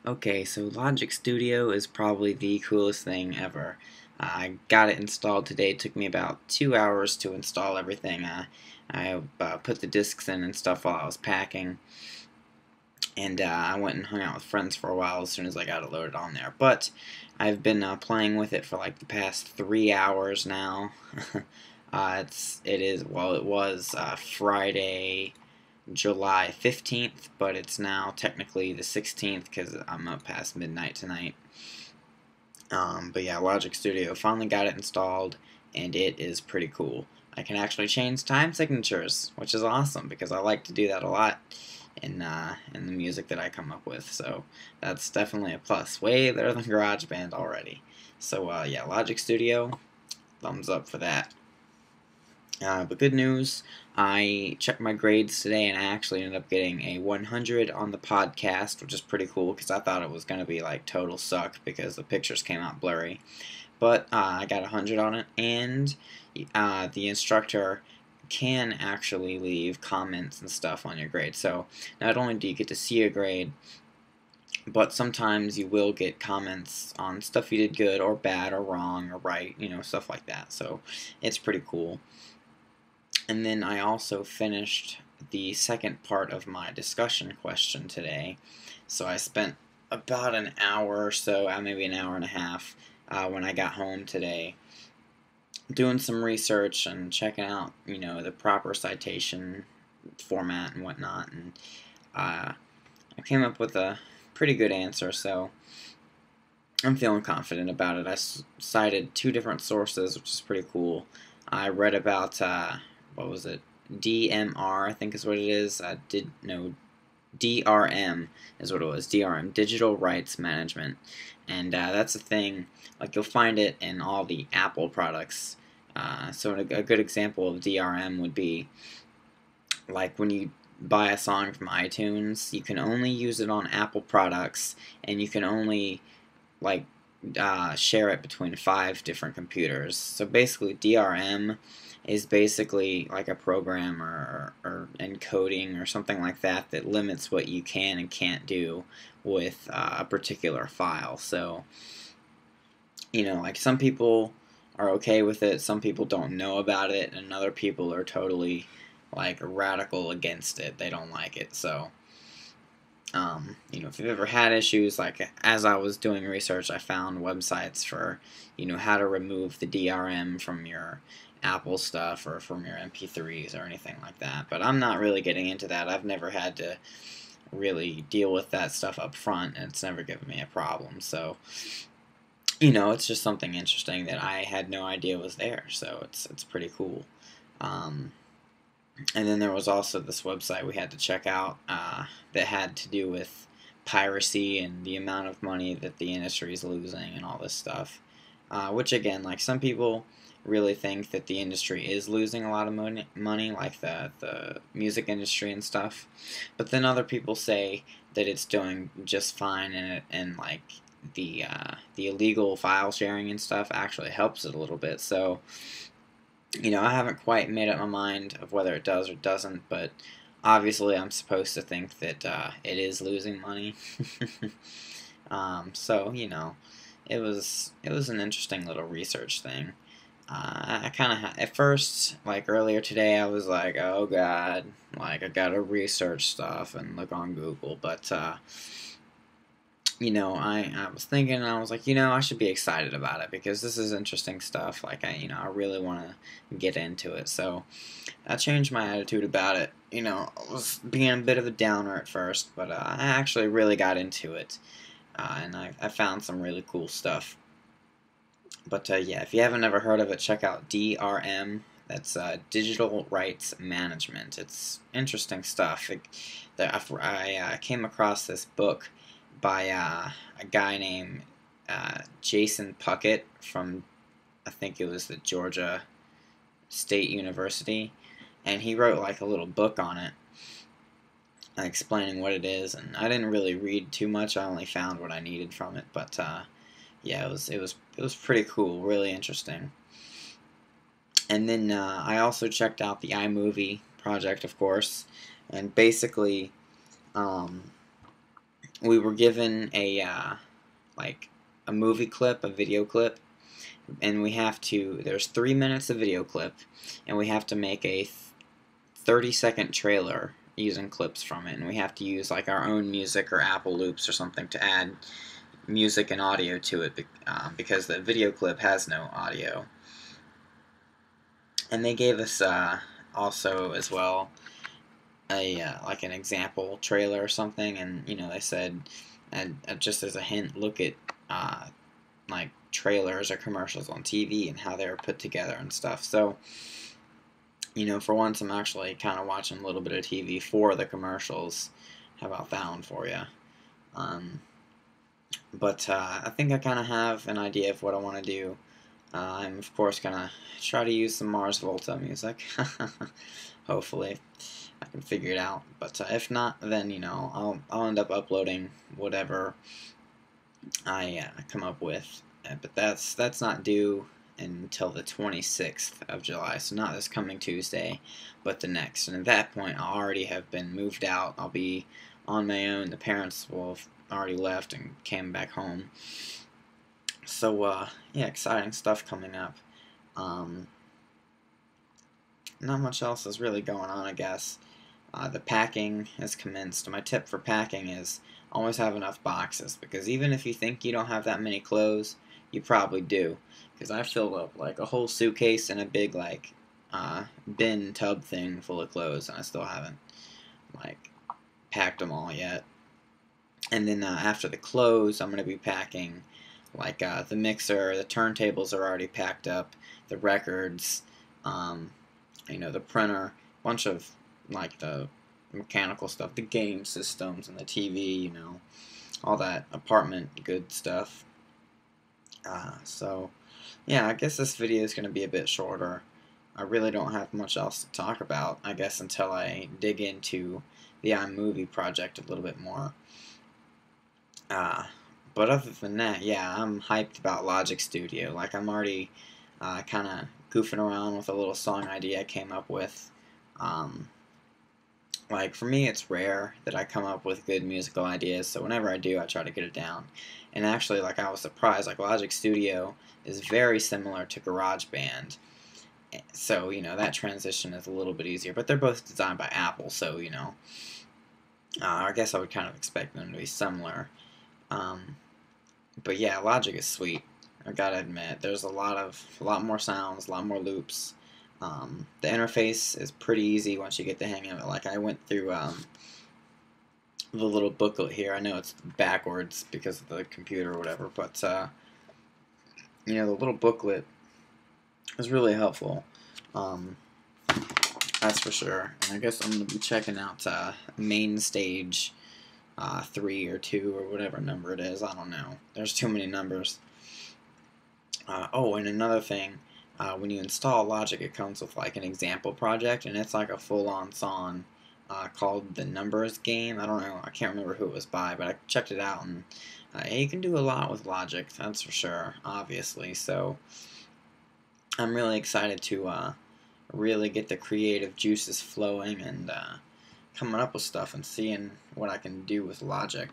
Okay, so Logic Studio is probably the coolest thing ever. I got it installed today. It took me about 2 hours to install everything. I put the discs in and stuff while I was packing, and I went and hung out with friends for a while as soon as I got it loaded on there. But I've been playing with it for like the past 3 hours now. It was Friday, July 15th, but it's now technically the 16th because I'm up past midnight tonight. But yeah, Logic Studio finally got it installed, and it is pretty cool. I can actually change time signatures, which is awesome because I like to do that a lot in the music that I come up with. So that's definitely a plus. Way better than GarageBand already. So yeah, Logic Studio, thumbs up for that. But good news, I checked my grades today and I actually ended up getting a 100 on the podcast, which is pretty cool because I thought it was going to be like total suck because the pictures came out blurry. But I got a 100 on it, and the instructor can actually leave comments and stuff on your grade. So not only do you get to see a grade, but sometimes you will get comments on stuff you did good or bad or wrong or right, stuff like that. So it's pretty cool. And then I also finished the second part of my discussion question today. So I spent about an hour or so, maybe an hour and a half, when I got home today, doing some research and checking out, the proper citation format and whatnot. And I came up with a pretty good answer, so I'm feeling confident about it. I cited 2 different sources, which is pretty cool. I read about what was it? DMR, I think is what it is. DRM is what it was. DRM, Digital Rights Management, and that's a thing. Like you'll find it in all the Apple products. So a good example of DRM would be like when you buy a song from iTunes, you can only use it on Apple products, and you can only like share it between 5 different computers. So basically, DRM is basically like a program or encoding or something like that that limits what you can and can't do with a particular file. So, like some people are okay with it, some people don't know about it, and other people are totally like radical against it. They don't like it. So, if you've ever had issues, like as I was doing research, I found websites for, how to remove the DRM from your Apple stuff or from your MP3s or anything like that. But I'm not really getting into that. I've never had to really deal with that stuff up front, and it's never given me a problem. So, it's just something interesting that I had no idea was there. So it's pretty cool. And then there was also this website we had to check out that had to do with piracy and the amount of money that the industry is losing and all this stuff. Which again, like some people really think that the industry is losing a lot of money, like the music industry and stuff. But then other people say that it's doing just fine, and like the illegal file sharing and stuff actually helps it a little bit. So I haven't quite made up my mind of whether it does or doesn't, but obviously I'm supposed to think that it is losing money. So it was an interesting little research thing. I kind of at first, like earlier today, I was like, oh god, like I gotta research stuff and look on Google, but I was thinking, and I was like, I should be excited about it because this is interesting stuff. Like, I really want to get into it. So, that changed my attitude about it. I was being a bit of a downer at first, but I actually really got into it, and I found some really cool stuff. But yeah, if you haven't ever heard of it, check out DRM. That's Digital Rights Management. It's interesting stuff. I came across this book by a guy named Jason Puckett from, I think it was the Georgia State University, and he wrote like a little book on it, explaining what it is. And I didn't really read too much. I only found what I needed from it, but yeah, it was pretty cool, really interesting. And then I also checked out the iMovie project, of course, and basically we were given like a movie clip, a video clip, and we have to, there's 3 minutes of video clip, and we have to make a 30-second trailer using clips from it, and we have to use like our own music or Apple Loops or something to add music and audio to it, because the video clip has no audio. And they gave us also as well a like an example trailer or something, and they said, and just as a hint, look at like trailers or commercials on TV and how they were put together and stuff. So for once, I'm actually kind of watching a little bit of TV for the commercials. How about that one for you? But I think I kind of have an idea of what I want to do. I'm of course gonna try to use some Mars Volta music. Hopefully I can figure it out. But if not, then I'll end up uploading whatever I come up with. But that's not due until the 26th of July, so not this coming Tuesday, but the next. And at that point, I'll already have been moved out. I'll be on my own. The parents will have already left and came back home. So yeah, exciting stuff coming up. Not much else is really going on, I guess. The packing has commenced. My tip for packing is always have enough boxes, because even if you think you don't have that many clothes, you probably do. Because I filled up like a whole suitcase and a big like bin tub thing full of clothes, and I still haven't like packed them all yet. And then after the clothes, I'm going to be packing like the mixer, the turntables are already packed up, the records, the printer, bunch of like the mechanical stuff, the game systems and the TV, all that apartment good stuff. So yeah, I guess this video is going to be a bit shorter. I really don't have much else to talk about, I guess, until I dig into the iMovie project a little bit more. But other than that, yeah, I'm hyped about Logic Studio. Like, I'm already kind of goofing around with a little song idea I came up with. Like, for me, it's rare that I come up with good musical ideas, so whenever I do, I try to get it down. And actually, like, I was surprised, like, Logic Studio is very similar to GarageBand. So, that transition is a little bit easier. But they're both designed by Apple, so, I guess I would kind of expect them to be similar. But yeah, Logic is sweet. I gotta admit, there's a lot more sounds, a lot more loops. The interface is pretty easy once you get the hang of it. Like, I went through the little booklet here. I know it's backwards because of the computer or whatever, but the little booklet is really helpful. That's for sure. And I guess I'm gonna be checking out Main Stage 3 or 2 or whatever number it is. I don't know. There's too many numbers. Oh, and another thing, when you install Logic, it comes with like an example project, and it's like a full-on song called The Numbers Game. I don't know. I can't remember who it was by, but I checked it out, and you can do a lot with Logic, that's for sure, obviously. So I'm really excited to really get the creative juices flowing and coming up with stuff and seeing what I can do with Logic.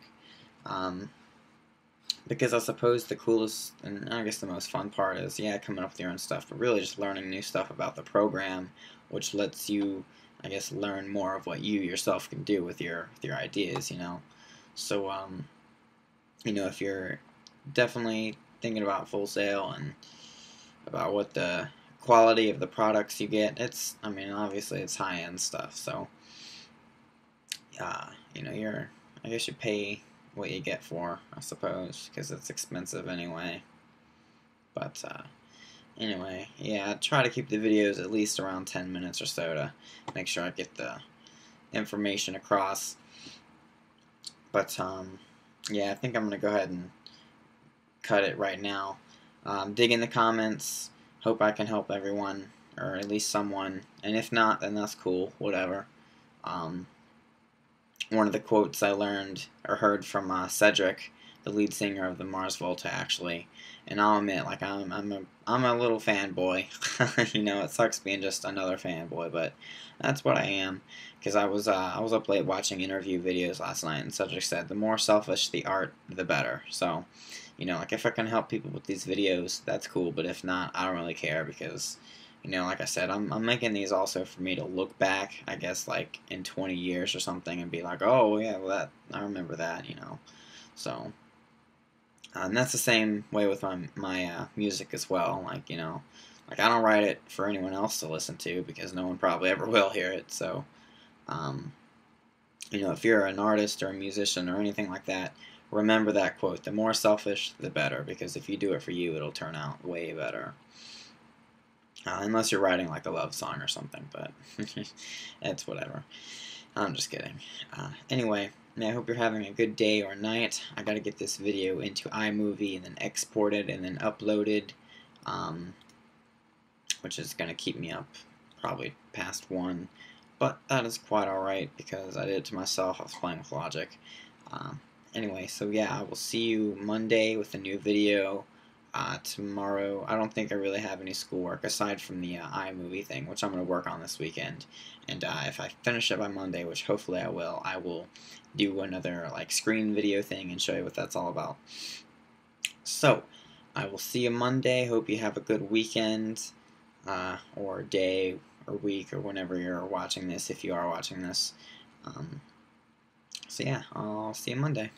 Because I suppose the coolest and I guess the most fun part is, yeah, coming up with your own stuff, but really just learning new stuff about the program, which lets you, I guess, learn more of what you yourself can do with your ideas, So, if you're definitely thinking about Full Sail and about what the quality of the products you get, obviously it's high-end stuff, so I guess you pay what you get for, I suppose, because it's expensive anyway. But anyway, yeah, I try to keep the videos at least around 10 minutes or so to make sure I get the information across. But yeah, I think I'm gonna go ahead and cut it right now. Dig in the comments. Hope I can help everyone, or at least someone. And if not, then that's cool. Whatever. One of the quotes I learned or heard from Cedric the lead singer of the Mars Volta, actually. And I'll admit, like, I'm a little fanboy. You know, it sucks being just another fanboy, but that's what I am. Because I was up late watching interview videos last night, and Cedric said, the more selfish the art, the better. So, you know, like, if I can help people with these videos, that's cool. But if not, I don't really care, because, you know, like I said, I'm making these also for me to look back, I guess, like, in 20 years or something, and be like, oh, yeah, well, I remember that, you know. So, and that's the same way with my music as well. Like, you know, like, I don't write it for anyone else to listen to, because no one probably ever will hear it. So, um, you know, if you're an artist or a musician or anything like that, remember that quote: the more selfish, the better, because if you do it for you, it'll turn out way better. Unless you're writing like a love song or something, but it's whatever. I'm just kidding. Anyway, I hope you're having a good day or night. I gotta get this video into iMovie and then export it and then upload it, um, which is gonna keep me up probably past 1. But that is quite alright, because I did it to myself. I was playing with Logic. Um, anyway, so yeah, I will see you Monday with a new video. Tomorrow, I don't think I really have any schoolwork aside from the iMovie thing, which I'm going to work on this weekend. And if I finish it by Monday, which hopefully I will do another like screen video thing and show you what that's all about. So, I will see you Monday. Hope you have a good weekend, or day, or week, or whenever you're watching this, if you are watching this. So yeah, I'll see you Monday.